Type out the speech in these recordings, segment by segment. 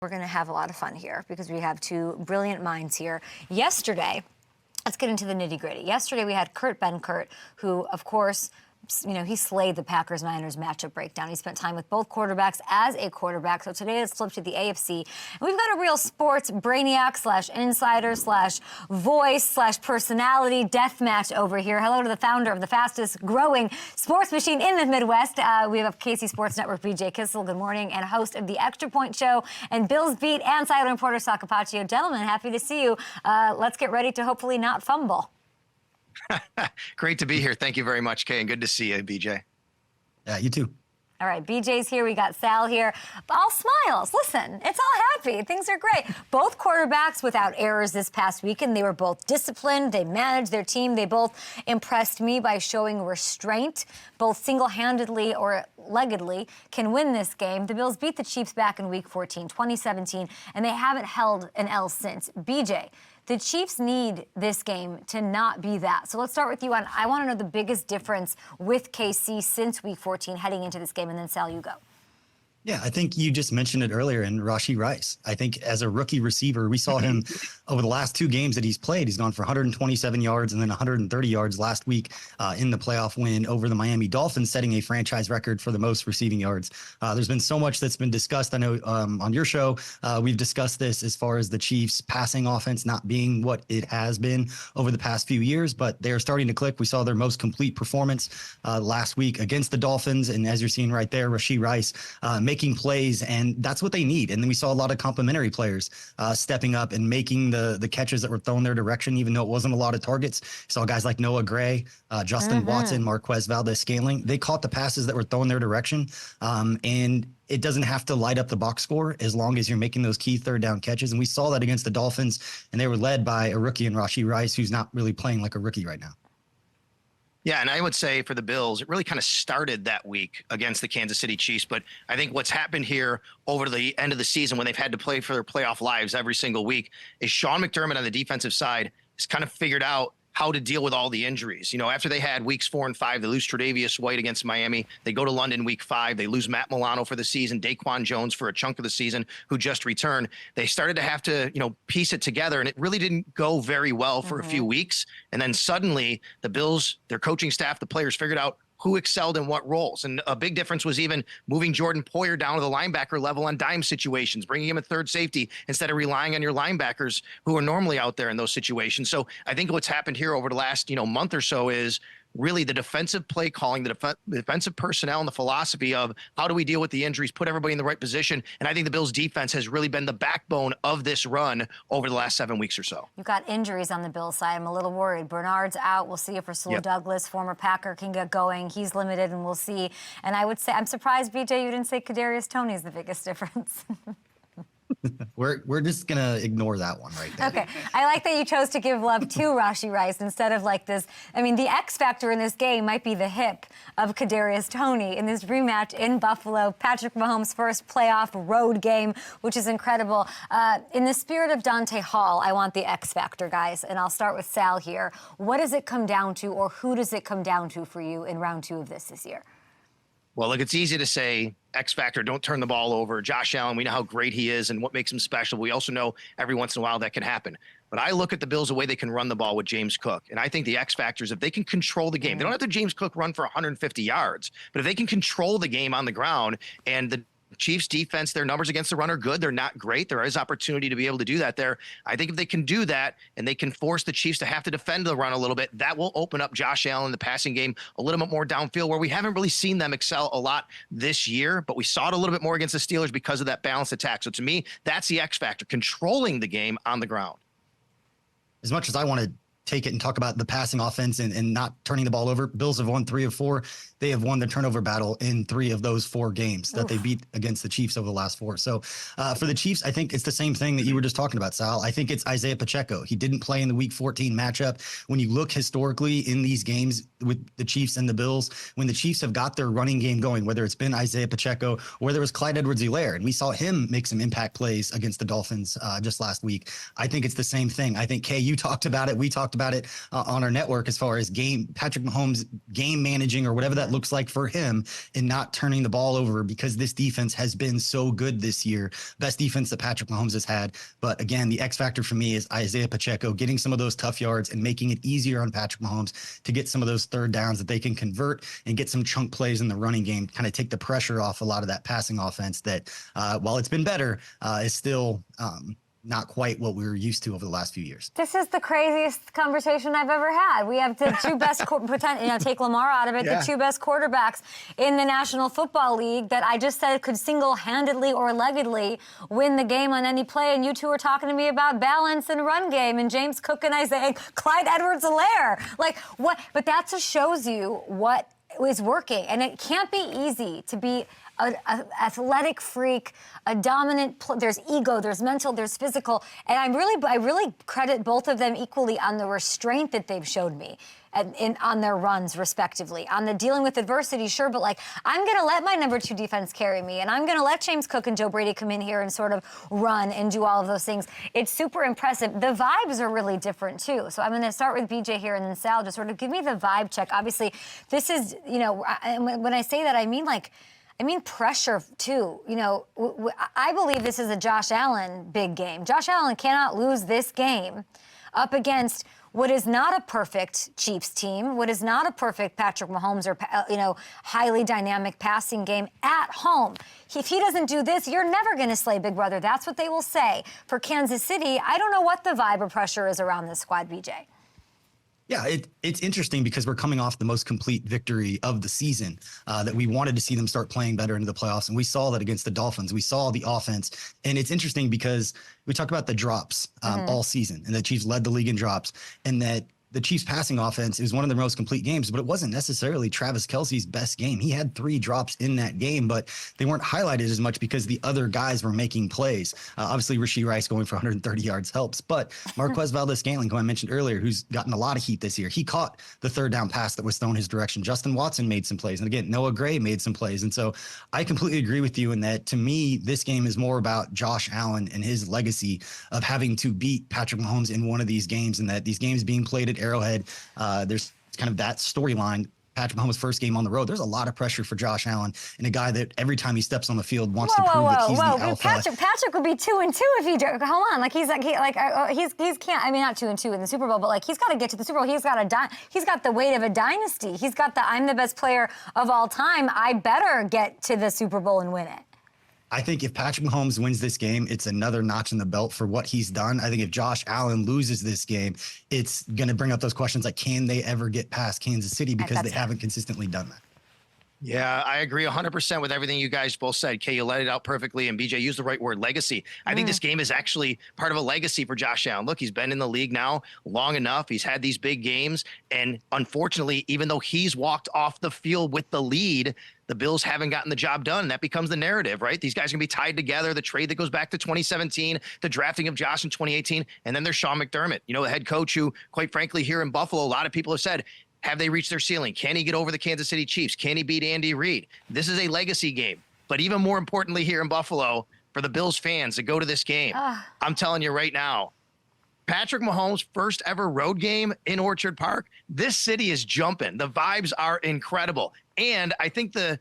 We're going to have a lot of fun here because we have two brilliant minds here. Yesterday, let's get into the nitty-gritty. Yesterday, we had Kurt Benkert, who, of course, he slayed the Packers-Niners matchup breakdown. He spent time with both quarterbacks as a quarterback. So today, let's flip to the AFC. And we've got a real sports brainiac / insider / voice / personality death match over here. Hello to the founder of the fastest growing sports machine in the Midwest. We have KC Sports Network, BJ Kissel. Good morning. And host of the Extra Point Show and Bills Beat and sideline reporter, Sal Capaccio. Gentlemen, happy to see you. Let's get ready to hopefully not fumble. Great to be here. Thank you very much, Kay, and good to see you, BJ. Yeah, you too. All right, BJ's here. We got Sal here. All smiles. Listen, it's all happy. Things are great. Both quarterbacks without errors this past weekend. They were both disciplined. They managed their team. They both impressed me by showing restraint, both single-handedly or leggedly, can win this game. The Bills beat the Chiefs back in Week 14, 2017, and they haven't held an L since. BJ, the Chiefs need this game to not be that. So let's start with you. I want to know the biggest difference with KC since Week 14 heading into this game, and then Sal, you go. Yeah, I think you just mentioned it earlier in Rashee Rice. I think as a rookie receiver, we saw him over the last two games that he's played. He's gone for 127 yards and then 130 yards last week in the playoff win over the Miami Dolphins, setting a franchise record for the most receiving yards. There's been so much that's been discussed. I know on your show, we've discussed this as far as the Chiefs passing offense not being what it has been over the past few years, but they're starting to click. We saw their most complete performance last week against the Dolphins. And as you're seeing right there, Rashee Rice making plays, and that's what they need. And then we saw a lot of complimentary players stepping up and making the catches that were thrown their direction, even though it wasn't a lot of targets. Saw guys like Noah Gray, Justin Watson, Marquez Valdez-Scantling. They caught the passes that were thrown their direction, and it doesn't have to light up the box score as long as you're making those key third down catches. And we saw that against the Dolphins, and they were led by a rookie in Rashee Rice, who's not really playing like a rookie right now. Yeah, and I would say for the Bills, it really kind of started that week against the Kansas City Chiefs. But I think what's happened here over the end of the season when they've had to play for their playoff lives every single week is Sean McDermott on the defensive side has kind of figured out how to deal with all the injuries. You know, after they had weeks 4 and 5, they lose Tre'Davious White against Miami. They go to London week 5. They lose Matt Milano for the season, Daquan Jones for a chunk of the season, who just returned. They started to have to, piece it together, and it really didn't go very well for a few weeks. And then suddenly the Bills, their coaching staff, the players figured out who excelled in what roles. And a big difference was even moving Jordan Poyer down to the linebacker level on dime situations, bringing him a third safety instead of relying on your linebackers who are normally out there in those situations. So I think what's happened here over the last, month or so is really the defensive play calling, the defensive personnel, and the philosophy of how do we deal with the injuries, put everybody in the right position. And I think the Bills defense has really been the backbone of this run over the last 7 weeks or so. You've got injuries on the Bills side. I'm a little worried. Bernard's out. We'll see if Rasul Douglas, former Packer, can get going. He's limited, and we'll see. And I would say, I'm surprised, BJ, you didn't say Kadarius Toney is the biggest difference. We're just going to ignore that one right there. Okay. I like that you chose to give love to Rashee Rice instead of like this. I mean, the X factor in this game might be the hip of Kadarius Toney in this rematch in Buffalo. Patrick Mahomes' first playoff road game, which is incredible. In the spirit of Dante Hall, I want the X factor, guys. And I'll start with Sal here. What does it come down to, or who does it come down to for you in round 2 of this year? Well, look, it's easy to say X factor, don't turn the ball over. Josh Allen, we know how great he is and what makes him special. We also know every once in a while that can happen. But I look at the Bills the way they can run the ball with James Cook. And I think the X factor is if they can control the game. They don't have to James Cook run for 150 yards. But if they can control the game on the ground, and the Chiefs defense, their numbers against the run are good. They're not great. There is opportunity to be able to do that there. I think if they can do that and they can force the Chiefs to have to defend the run a little bit, that will open up Josh Allen, the passing game, a little bit more downfield, where we haven't really seen them excel a lot this year, but we saw it a little bit more against the Steelers because of that balanced attack. So to me, that's the X factor, controlling the game on the ground. As much as I want to take it and talk about the passing offense and not turning the ball over, Bills have won 3 of 4. They have won the turnover battle in 3 of those 4 games that they beat against the Chiefs over the last 4. So for the Chiefs, I think it's the same thing that you were just talking about, Sal. I think it's Isaiah Pacheco. He didn't play in the Week 14 matchup. When you look historically in these games with the Chiefs and the Bills, when the Chiefs have got their running game going, whether it's been Isaiah Pacheco or whether it was Clyde Edwards-Helaire, and we saw him make some impact plays against the Dolphins just last week. I think it's the same thing. I think, Kay, you talked about it. We talked about about it on our network as far as Patrick Mahomes game managing or whatever that looks like for him and not turning the ball over, because this defense has been so good this year. Best defense that Patrick Mahomes has had. But again, the X factor for me is Isaiah Pacheco getting some of those tough yards and making it easier on Patrick Mahomes to get some of those third downs that they can convert and get some chunk plays in the running game, kind of take the pressure off a lot of that passing offense that, while it's been better, is still not quite what we were used to over the last few years. This is the craziest conversation I've ever had. We have the two best, take Lamar out of it, the two best quarterbacks in the National Football League that I just said could single-handedly or leggedly win the game on any play, and you two are talking to me about balance and run game, and James Cook and Isaiah, Clyde Edwards-Helaire. Like, what? But that just shows you what is working, and it can't be easy to be an athletic freak, a dominant. There's ego, there's mental, there's physical, and I really credit both of them equally on the restraint that they've showed me, on their runs, respectively. On the dealing with adversity, sure, but like, I'm going to let my number 2 defense carry me, and I'm going to let James Cook and Joe Brady come in here and sort of run and do all of those things. It's super impressive. The vibes are really different, too. So I'm going to start with BJ here, and then Sal, just sort of give me the vibe check. Obviously, this is, when I say that, I mean pressure, too. I believe this is a Josh Allen big game. Josh Allen cannot lose this game up against what is not a perfect Chiefs team, what is not a perfect Patrick Mahomes or, highly dynamic passing game at home. If he doesn't do this, you're never going to slay Big Brother. That's what they will say. For Kansas City, I don't know what the vibe or pressure is around this squad, BJ. Yeah, it's interesting because we're coming off the most complete victory of the season, that we wanted to see them start playing better into the playoffs. And we saw that against the Dolphins. We saw the offense. And it's interesting because we talk about the drops all season, and the Chiefs led the league in drops, and that the Chiefs passing offense is one of their most complete games, but it wasn't necessarily Travis Kelce's best game. He had 3 drops in that game, but they weren't highlighted as much because the other guys were making plays. Obviously, Rashee Rice going for 130 yards helps, but Marquez Valdez-Scantling, who I mentioned earlier, who's gotten a lot of heat this year, he caught the third down pass that was thrown his direction. Justin Watson made some plays, and again, Noah Gray made some plays. And so I completely agree with you in that, to me, this game is more about Josh Allen and his legacy of having to beat Patrick Mahomes in one of these games, and that these games being played at Arrowhead, there's kind of that storyline. Patrick Mahomes' first game on the road, there's a lot of pressure for Josh Allen, and a guy that every time he steps on the field wants to prove that he's the alpha. Patrick would be 2-2 if he hold on, like he's can't. I mean, not 2-2 in the Super Bowl, but like he's got to get to the Super Bowl. He's got the weight of a dynasty. He's got the I'm the best player of all time. I better get to the Super Bowl and win it. I think if Patrick Mahomes wins this game, it's another notch in the belt for what he's done. I think if Josh Allen loses this game, it's going to bring up those questions like, can they ever get past Kansas City? Because they haven't consistently done that. Yeah, I agree 100% with everything you guys both said. Kay, you let it out perfectly, and BJ used the right word, legacy. I think this game is actually part of a legacy for Josh Allen. Look, he's been in the league now long enough. He's had these big games, and unfortunately, even though he's walked off the field with the lead, the Bills haven't gotten the job done. That becomes the narrative, right? These guys are going to be tied together. The trade that goes back to 2017, the drafting of Josh in 2018, and then there's Sean McDermott, the head coach who, quite frankly, here in Buffalo, a lot of people have said, have they reached their ceiling? Can he get over the Kansas City Chiefs? Can he beat Andy Reid? This is a legacy game. But even more importantly here in Buffalo, for the Bills fans to go to this game, I'm telling you right now, Patrick Mahomes' first ever road game in Orchard Park, this city is jumping. The vibes are incredible. And I think the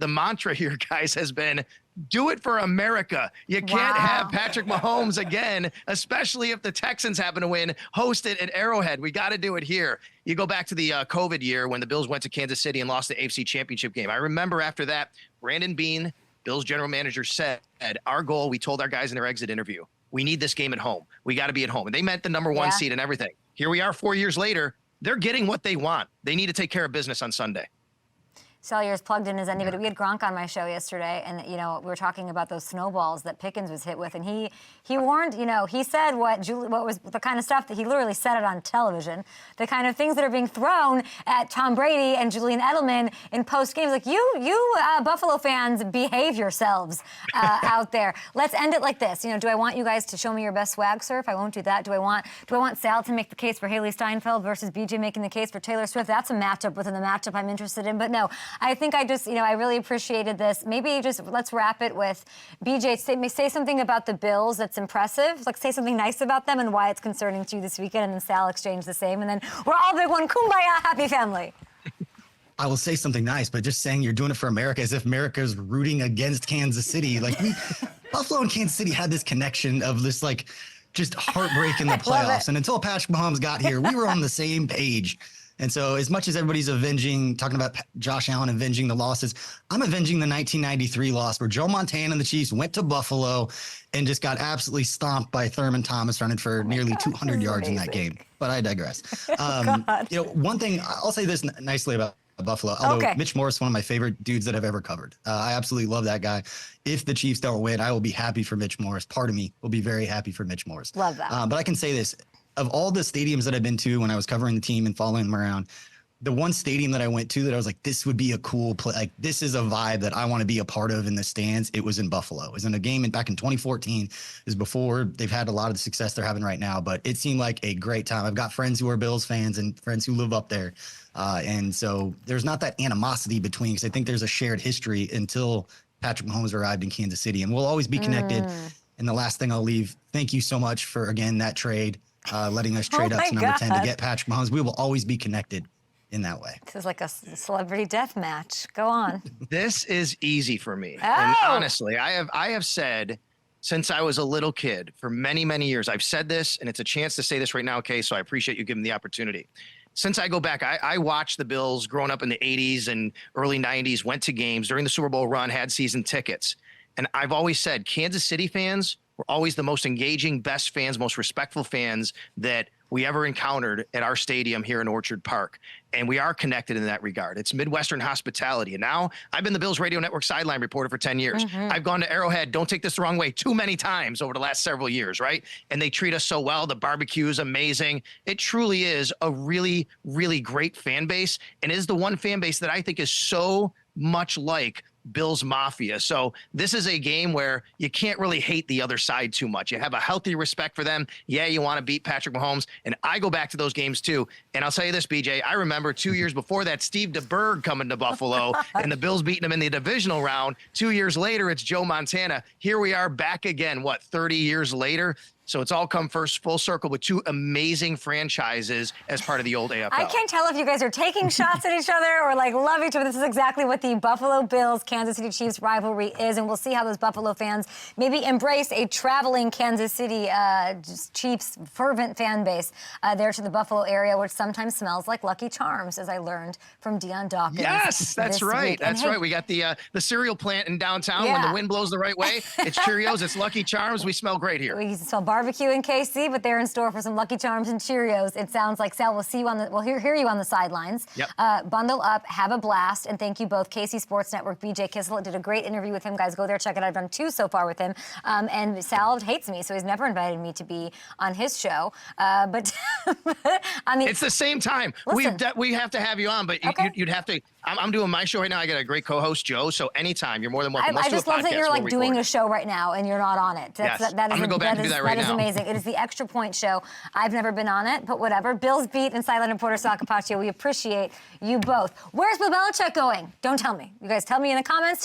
mantra here, guys, has been, do it for America. You can't have Patrick Mahomes again, especially if the Texans happen to win, host it at Arrowhead. We got to do it here. You go back to the COVID year when the Bills went to Kansas City and lost the AFC Championship game. I remember after that, Brandon Beane, Bills general manager, said, our goal, we told our guys in their exit interview, we need this game at home. We got to be at home. And they meant the number 1 seed and everything. Here we are 4 years later. They're getting what they want. They need to take care of business on Sunday. Sal, you're as plugged in as anybody. We had Gronk on my show yesterday, and we were talking about those snowballs that Pickens was hit with, and he warned, he said what was the kind of stuff that he literally said it on television, the kind of things that are being thrown at Tom Brady and Julian Edelman in post games. Like you Buffalo fans, behave yourselves out there. Let's end it like this. Do I want you guys to show me your best swag surf? I won't do that. Do I want Sal to make the case for Haley Steinfeld versus BJ making the case for Taylor Swift? That's a matchup within the matchup I'm interested in. But no. I think I just, I really appreciated this. Maybe just let's wrap it with BJ. Say something about the Bills that's impressive. Like say something nice about them and why it's concerning to you this weekend, and then Sal exchange the same, and then we're all big one. Kumbaya, happy family. I will say something nice, but just saying you're doing it for America as if America's rooting against Kansas City. Like Buffalo and Kansas City had this connection of this like just heartbreak in the playoffs. And until Patrick Mahomes got here, we were on the same page. And so as much as everybody's talking about Josh Allen avenging the losses, I'm avenging the 1993 loss where Joe Montana and the Chiefs went to Buffalo and just got absolutely stomped by Thurman Thomas running for nearly 200 yards in that game. But I digress. One thing, I'll say this nicely about Buffalo, although Mitch Morris, one of my favorite dudes that I've ever covered. I absolutely love that guy. If the Chiefs don't win, I will be happy for Mitch Morris. Part of me will be very happy for Mitch Morris. Love that. But I can say this. Of all the stadiums that I've been to when I was covering the team and following them around, the one stadium that I went to that I was like, this would be a cool play. Like, this is a vibe that I want to be a part of in the stands. It was in Buffalo. It was in a game back in 2014. It was before they've had a lot of the success they're having right now, but it seemed like a great time. I've got friends who are Bills fans and friends who live up there. And so there's not that animosity between, because I think there's a shared history until Patrick Mahomes arrived in Kansas City, and we'll always be connected. And the last thing I'll leave, thank you so much for, again, that trade. Letting us trade up to number 10 to get Patrick Mahomes. We will always be connected in that way. This is like a celebrity death match. Go on. This is easy for me. And honestly, I have said since I was a little kid for many, many years, I've said this, and it's a chance to say this right now, okay? So I appreciate you giving the opportunity. Since I go back, I watched the Bills growing up in the 80s and early 90s, went to games during the Super Bowl run, had season tickets. And I've always said Kansas City fans were always the most engaging, best fans, most respectful fans that we ever encountered at our stadium here in Orchard Park. And we are connected in that regard. It's Midwestern hospitality. And now I've been the Bills Radio Network sideline reporter for 10 years. I've gone to Arrowhead, don't take this the wrong way, too many times over the last several years, right? And they treat us so well. The barbecue is amazing. It truly is a really, really great fan base, and is the one fan base that I think is so much like Bills Mafia. So this is a game where you can't really hate the other side too much. You have a healthy respect for them. Yeah, you want to beat Patrick Mahomes. And I go back to those games too. And I'll tell you this, BJ, I remember 2 years before that, Steve DeBerg coming to Buffalo and the Bills beating him in the divisional round. 2 years later, it's Joe Montana. Here we are back again, 30 years later? So it's all come full circle with two amazing franchises as part of the old AFL. I can't tell if you guys are taking shots at each other or like love each other. This is exactly what the Buffalo Bills Kansas City Chiefs rivalry is, and we'll see how those Buffalo fans maybe embrace a traveling Kansas City Chiefs fervent fan base there to the Buffalo area, which sometimes smells like Lucky Charms, as I learned from Deion Dawkins. Yes, that's right. Week. That's right. We got the cereal plant in downtown. When the wind blows the right way, it's Cheerios, it's Lucky Charms. We smell great here. We smell barbecue in KC, but they're in store for some Lucky Charms and Cheerios. It sounds like, Sal, we'll hear you on the sidelines. Yep. Bundle up, have a blast, and thank you both. KC Sports Network, BJ Kissel did a great interview with him. Guys, go there, check it out. I've done 2 so far with him. And Sal hates me, so he's never invited me to be on his show. But on the, it's the same time. Listen, we have to have you on, but you'd have to. I'm doing my show right now. I got a great co-host, Joe. So anytime, you're more than welcome. I just love that you're like doing a show right now and you're not on it. Yes. I'm going to go back and do that right now. That is amazing. It is the Extra Point show. I've never been on it, but whatever. Bills beat and sideline reporter Sal Capaccio. We appreciate you both. Where's Bill Belichick going? Don't tell me. You guys tell me in the comments.